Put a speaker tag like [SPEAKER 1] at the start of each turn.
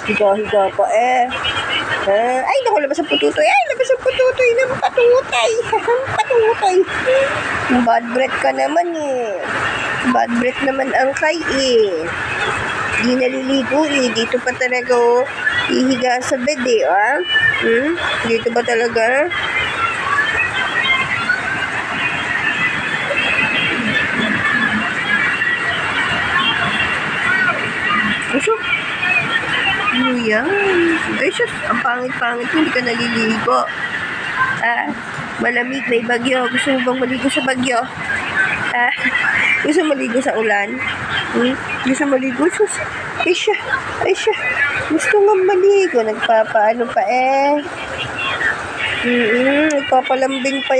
[SPEAKER 1] Higa-higa pa eh. Ay, naku, labas ang pututoy. Ay, labas ang pututoy ng patutay. Patutay. Bad breath ka naman eh. Bad breath naman ang kay eh. Di naliligo eh. Dito pa talaga oh. Ihiga sa bed eh. Dito ba talaga? Puso. Ano yan? Ay, sus, ang pangit-pangit mo, hindi ka naliligo. Malamig, may bagyo. Gusto mo bang maligo sa bagyo? Gusto maligo sa ulan? Gusto maligo? Sus, ay siya. Gusto nga maligo. Nagpapaano pa eh. Nagpapalambing pa yan.